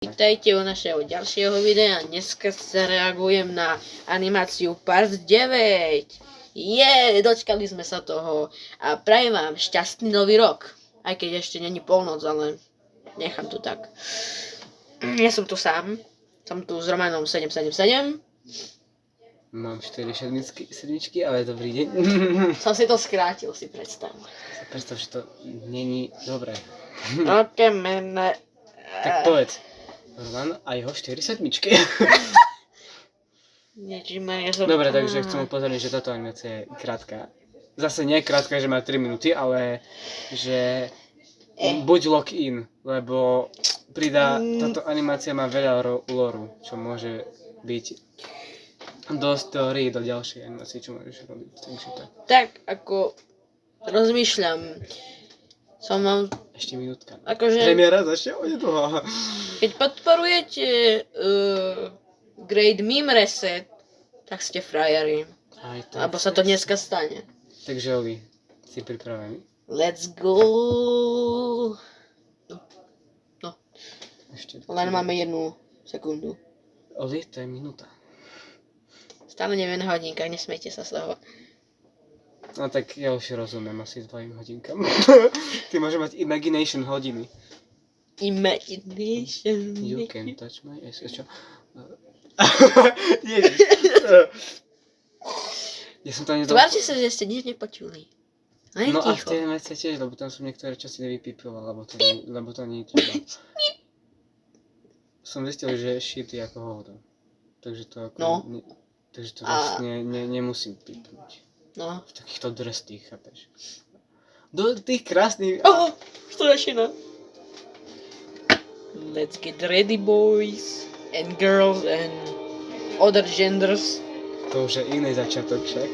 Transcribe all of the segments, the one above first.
Vítajte u našeho ďalšieho videa. Dneska sa reagujem na animáciu Part 9. Dočkali sme sa toho a prajem vám šťastný nový rok. Aj keď ešte není polnoc, ale nechám to tak. Ja som tu sám. Som tu s Romanom 777. Mám 4 sedmičky, ale dobrý deň. Som si to skrátil, si predstav. Predstav, že to není dobré. Ok, mene. Tak povedz. Roman a jeho 4 sedmičky. Dobre, takže chcem upozorniť, že táto animácia je krátka. Zase nie krátka, že má 3 minúty, ale že buď lock in, lebo táto animácia má veľa loru, čo môže byť dosť teórií do ďalšej animácie, čo môžeš robiť. Takže tak ako rozmýšľam. Som vám... Ešte minútka. Akože... Premiéra začne onedlho. Keď podporujete Great Meme Reset, tak ste frajeri. Alebo sa to dneska stane. Takže Oli, si pripravený? Let's go! No. Ešte len máme 1 sekundu. Oli, to je minúta. Stále neviem na hodinkách, nesmejte sa z toho. No tak ja už rozumiem asi 2 hodinkám. Ty môžeš mať imagination hodiny. Imagination. You can touch my ass. Čo? Ježiš. Ja som to ani... Tvárte sa, že ste nič nepočuli. No a v tej veci tiež, lebo tam som niektoré časy nevypípoval, lebo to nie je treba. Som zistil, že shit je ako hovno. Takže to ako... No. Takže to vlastne nemusím pípnúť. No. V takýchto drstých, chápeš? Do tých krásnych... Strašina. Let's get ready, boys and girls and other genders. To už je iný začiatok však.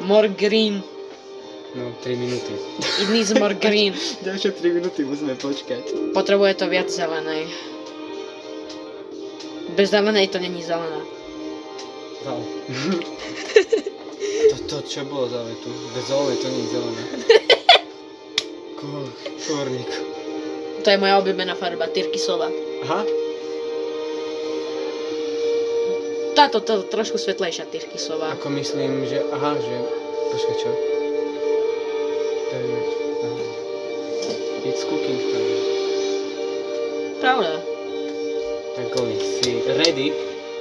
More green. No, 3 minúty. It needs more green. Ďalšie 3 minúty musíme počkať. Potrebuje to viac zelenej. Bez zelenej to není zelená. Wow. To čo bolo za vetu? Bez zelenej to nie je zelené. Kurník. To je moja obľúbená farba, tyrkysová. Aha. Táto trošku svetlejšia tyrkysová. Ako myslím, že... Aha, že... Počkaj, čo? It's cooking time. Pravda. Tak Oli, si ready?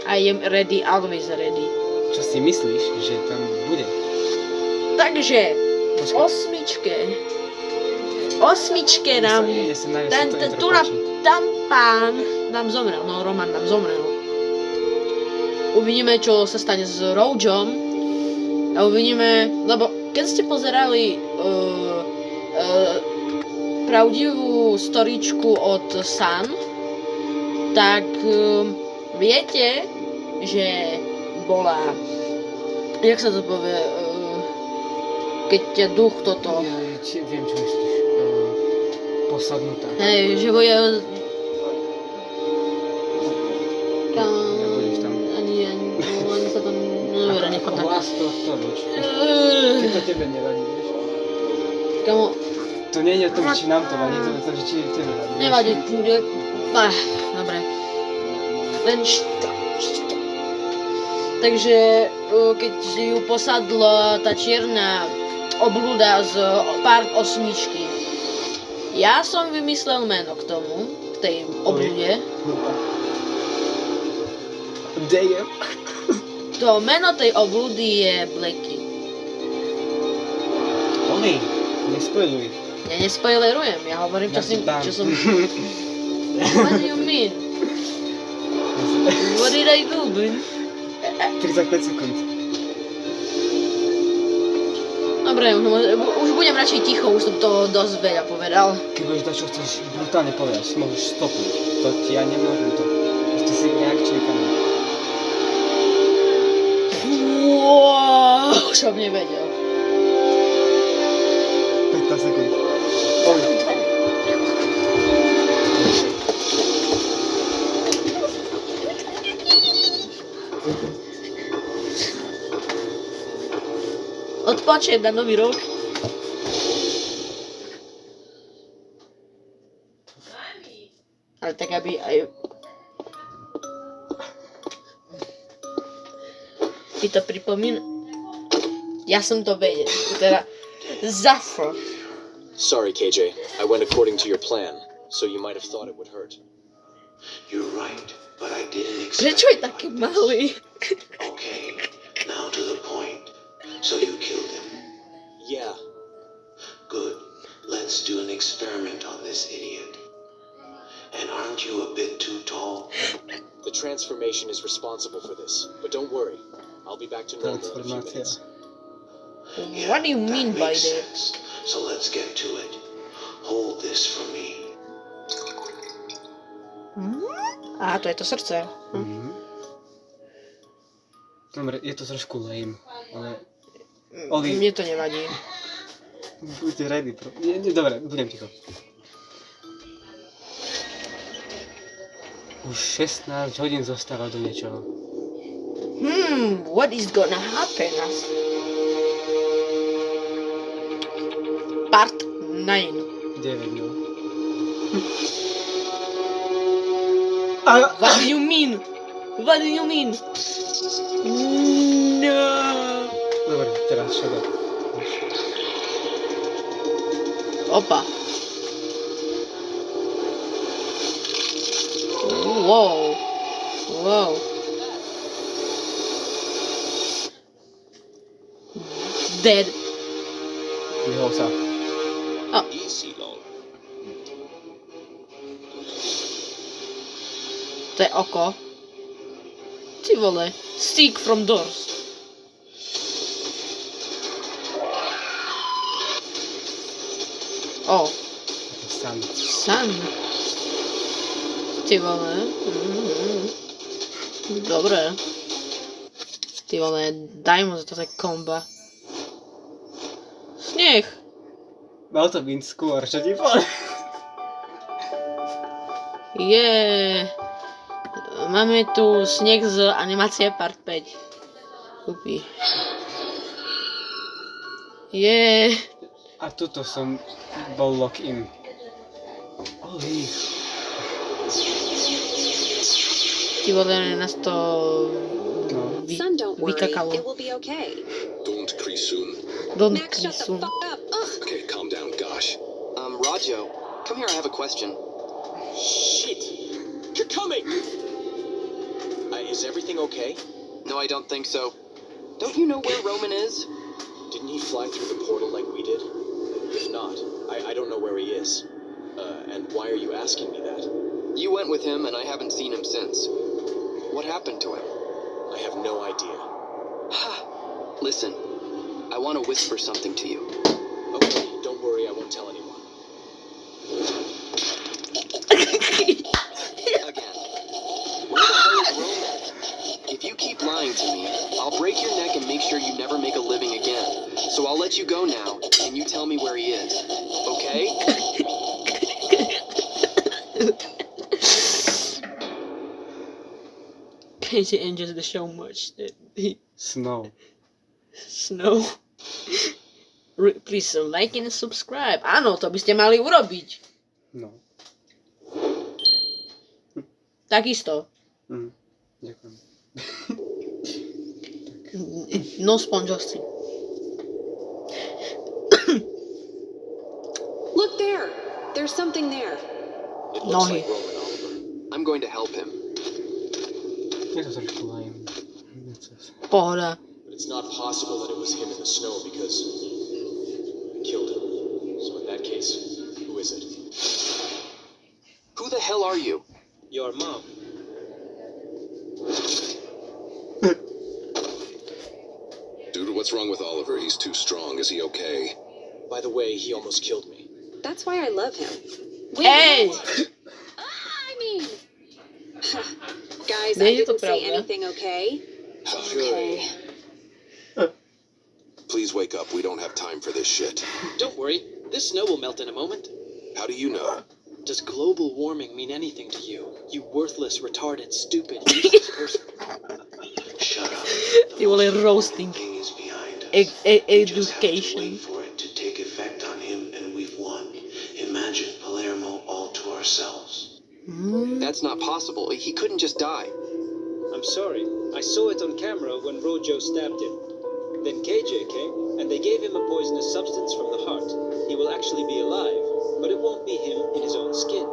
I am ready, always ready. Čo si myslíš, že tam bude? Takže, osmičke nám, tam pán nám zomrel, no Roman nám zomrel. Uvidíme, čo sa stane s Rougeom a uvidíme, lebo keď ste pozerali pravdivú storičku od Sun, tak viete, že bola, jak sa to povie, keď ťa duch toto... Viem, čo myslíš. Posadnutá. Hej, že boja... Nebudeš tam. Ani sa tam... Dobre, nechom tak. Hlas to roč. Keď to tebe nevadí, vieš? Kamo... To nie je o tom, či nám to vadí, to je to, že či tebe vadí. Nevadí, dobre. Len Takže, keď ju posadla tá čierna oblúda z Part 8, ja som vymyslel meno k tomu, k tej oblúde. Damn. To meno tej oblúdy je Blacky. Oli, nespoiluj. Ja nespoilerujem, ja hovorím, čo som... What do you mean? What did I do, man? 35 sekúnd. Dobre, už budem radšej ticho, už som to dosť veľa povedal. Keď budeš dať, čo chceš brutálne povedať, môžeš stopnúť. To ti ja nemôžem to. Ešte si reakčný kanál. Wow, som nevedel. 15 sekúnd. Oli. Odpočet na nový rok. Ale tak, aby Aj... Ti to pripomína? Ja som to vedel. Teda... Zafro. Sorry, KJ. I went according to your plan, so you might have thought it would hurt. You're right, but I didn't expect Prečo je it taký like this. malý? Okay, now to the point. So you killed him. Yeah. Good. Let's do an experiment on this idiot. And aren't you a bit too tall? The transformation is responsible for this, but don't worry. I'll be back to normal in a few Transformácia. minutes. What do you mean that by makes that? sense. So let's get to it. Hold this for me. Á, to je to srdce. Mhm. Dobre, je to trošku lame, ale Oli. Mne to nevadí. buď ready. Dobre, budem ticho. Už 16 hodín zostáva do niečoho. What is gonna happen? Part 9. 9, no. What do you mean? What do you mean? No. Dobre, teraz šedok. Opa. Wow. Wow. Dead. Vyhol sa. Easy, lol. To je oko. Ty vole. Seek from doors. O. Sam. Sun. Ty vole. Dobre. Ty vole, daj mu za to tak komba. Sneh. Mal to byť skôr, čo ti poviem? Máme tu sneh z animácie part 5. Upí. A tuto som bol lock-in. Oli. Ty vole, nás to No. Son, don't worry. vykakalo. It will be okay. Don't crease soon. Don't Max, shut the soon. fuck up. Ugh. Okay, calm down, gosh. Rajo, come here, I have a question. Shit! You're coming! Is everything okay? No, I don't think so. Don't you know where Roman is? Didn't he fly through the portal like we did? If not, I don't know where he is. And why are you asking me that? You went with him, and I haven't seen him since. What happened to him? I have no idea. Listen, I want to whisper something to you. Okay, don't worry, I won't tell anyone. Again. Where the hell is Roman? If you keep lying to me, I'll break your neck and make sure you never make a living again. So I'll let you go now, and you tell me where he is. Okay? KJ enjoys the show much that he Snow. snow. Please like and subscribe. Áno, to by ste mali urobiť. No. Takisto. Ďakujem. No sponžosti. Look there. There's something there. It looks Nohy. like Roman, Oliver. I'm going to help him. Je to trošku lame. Pohoda. But it's not possible that it was him in the snow because I killed him. So in that case, who is it? Who the hell are you? Your mom. Dude, what's wrong with Oliver? He's too strong. Is he okay? By the way, he almost killed me. That's why I love him. Wait, Hey! I mean... Guys, I Nie je to didn't say prawda. anything, okay? Okay. Please wake up. We don't have time for this shit. Don't worry, this snow will melt in a moment. How do you know? Does global warming mean anything to you? You worthless, retarded, stupid, useless person. Shut up. Ty vole, roasting. Thing is behind us. E- e- We just have to education. wait for it to take effect on him, and we've won. Imagine Palermo all to ourselves. That's not possible. He couldn't just die. I'm sorry. I saw it on camera when Rojo stabbed him. Then KJ came, and they gave him a poisonous substance from the heart. He will actually be alive, but it won't be him in his own skin.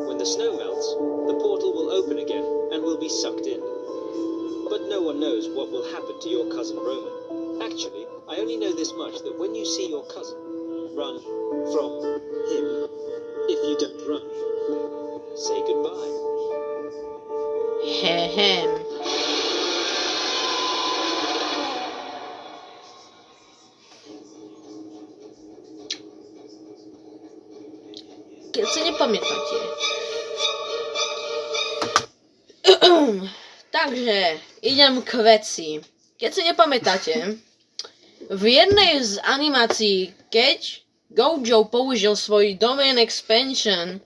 When the snow melts, the portal will open again, and will be sucked in. But no one knows what will happen to your cousin Roman. Actually, I only know this much, that when you see your cousin, run from him. If you don't run, say goodbye. Hehem. Keď si nepamätáte. Takže, idem k veci. Keď si nepamätáte, v jednej z animácií, keď Gojo použil svoj domain expansion,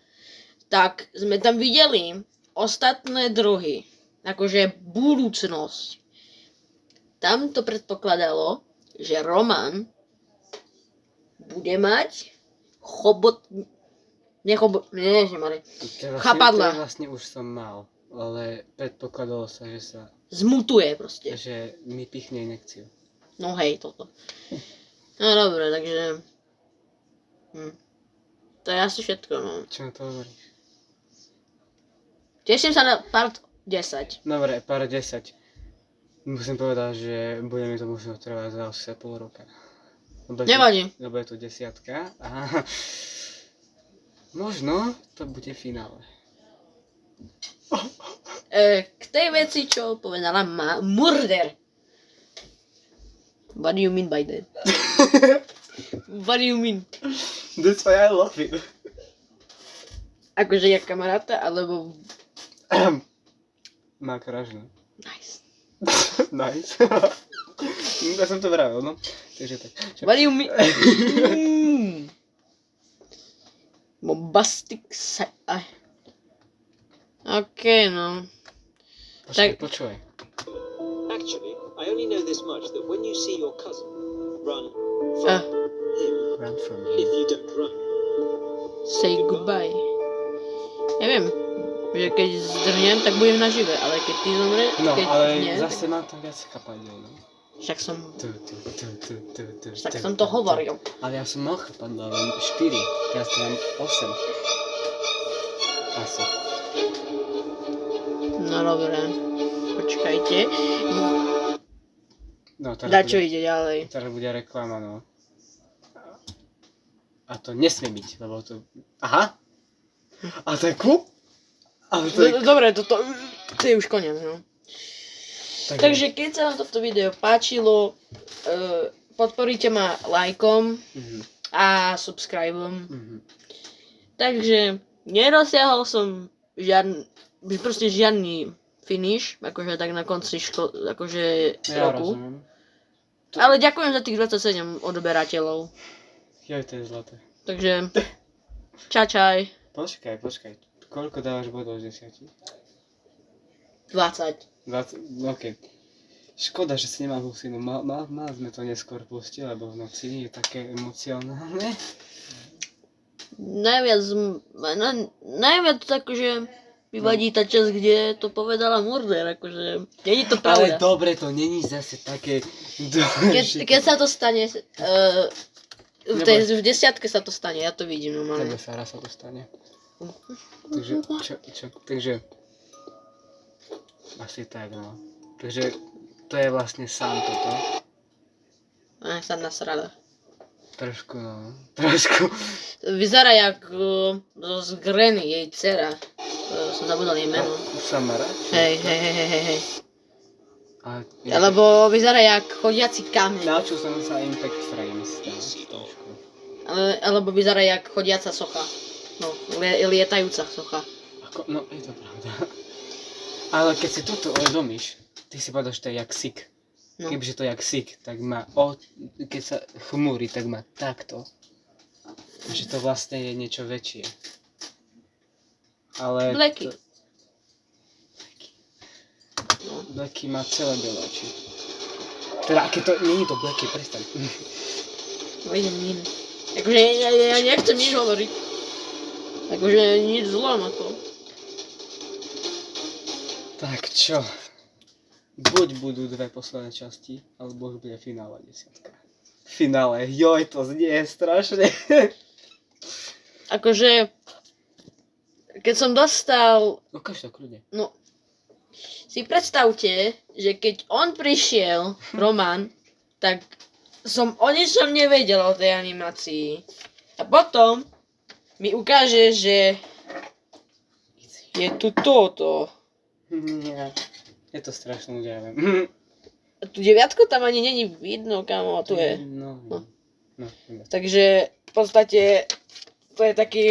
tak sme tam videli ostatné druhy. Akože budúcnosť. Tam to predpokladalo, že Roman bude mať chapadla. To vlastne už som mal, ale predpokladalo sa, že sa... Zmutuje proste. Že mi pichne injekciu. No hej, toto. No dobre, takže... To je asi všetko, no. Čo na to hovoríš? Teším sa na part 10. Dobre, part 10. Musím povedať, že bude mi to možno trvať za asi pol roka. Nevadí. Lebo je to 10 a možno to bude finále. K tej veci, čo povedala Murder. What do you mean by that? What do you mean? That's why I love it. Akože ja kamaráta, alebo... Má kražno. Nice. Nice. Ja som to vravel, no. Takže tak. What do you mean? Bombastic OK, no. Počúvaj. Actually, I only know this much, that when you see your cousin, run from him. Run from If him. you don't run, Say goodbye. Ja viem, že keď zdrhnem, tak budem nažive, ale keď ty zomre, No, keď ale nie, zase mám tam viac chapadel, no. však som Tak som to hovoril. Ale ja som mal chapadla len 4, teraz to mám 8. Asi. No dobre, počkajte. No, Dačo ide ďalej. Teraz bude reklama, no. A to nesmie byť, lebo to... Aha! A takú? Dobre, to je už koniec, no. Takže keď sa vám toto video páčilo, podporíte ma lajkom a subscribeom. Takže nedosiahol som žiadny finish, akože tak na konci roku. Rozumiem. Ale ďakujem za tých 27 odberateľov. Joj, to je zlaté. Takže, čačaj. Počkaj. Koľko dávaš bodov z 10? 20. 20, OK. Škoda, že si nemal husinu. Mali sme to neskôr pustiť, lebo v noci je také emocionálne. Najviac akože mi vadí tá časť, kde to povedala Murder, akože není to pravda. Ale dobre, to není zase také... Keď sa to stane, v 10 sa to stane, ja to vidím normálne. Tebe sa raz sa to stane. Takže... Asi tak, no. Takže to je vlastne sám toto. A sa nasrala. Trošku, no. Trošku. Vyzerá jak z Granny, jej dcera. Som zabudol jej meno. Samara? Hej. Alebo vyzerá jak chodiaci kameň. Naučil som sa Impact Frames. Alebo vyzerá jak chodiaca socha. No, lietajúca socha. No, je to pravda. Ale keď si toto uvedomíš, ty si povedal, že to je jak sik. No. Kebyže to je jak sik, tak má keď sa chmúri, tak má takto. Že to vlastne je niečo väčšie. Ale... Blacky. Blacky má celé biele oči. Teda, keď to... Nie je to Blacky, prestaň. Vidím. Akože ja nechcem nič hovoriť. Akože nič zlom ako. Tak čo? Buď budú dve posledné časti, alebo už bude finále 10. Finále, joj, to znie strašne. Akože, keď som dostal, Ukáž to kľudne. no, si predstavte, že keď on prišiel, Roman, tak som o ničom nevedel o tej animácii. A potom mi ukáže, že je tu toto. Nie. Je to strašné údiavé. A tu deviatko tam ani není vidno, kamo, tu je. No. Takže v podstate to je taký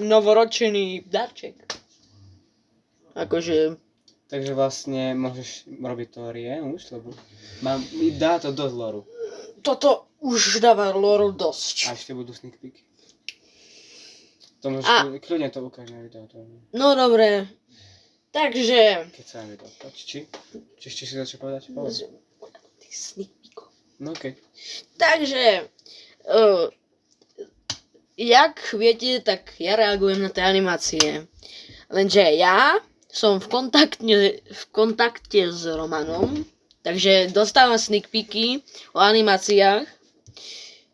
novoročný darček. Akože, Takže vlastne môžeš robiť to už, lebo dá to dosť loru. toto už dáva loru A dosť. ešte budú sneak peeky. To môžeš, kľudne to ukáž na videu. To... No dobre. Takže... Keď sa na video páči, či si začal povedať? Povedz. Sneak peeko. No okej. Takže... jak viete, tak ja reagujem na tie animácie. Lenže ja som v kontakte s Romanom, takže dostávam sneak peeky o animáciách.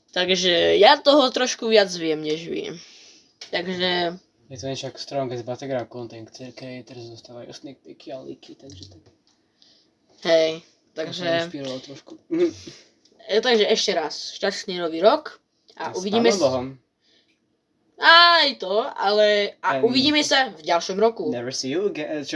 Takže ja toho trošku viac viem, než vy. Takže... Je to niečo ako Strongest Battleground Content Creators dostávajú sneak peeky a leaky, takže tak. Hej, To sa takže... inšpiroval trošku. Takže ešte raz, šťastný nový rok a S uvidíme Pánom sa... Bohom. Aj to, ale... A And- uvidíme sa v ďalšom roku. Never see you again. Čo?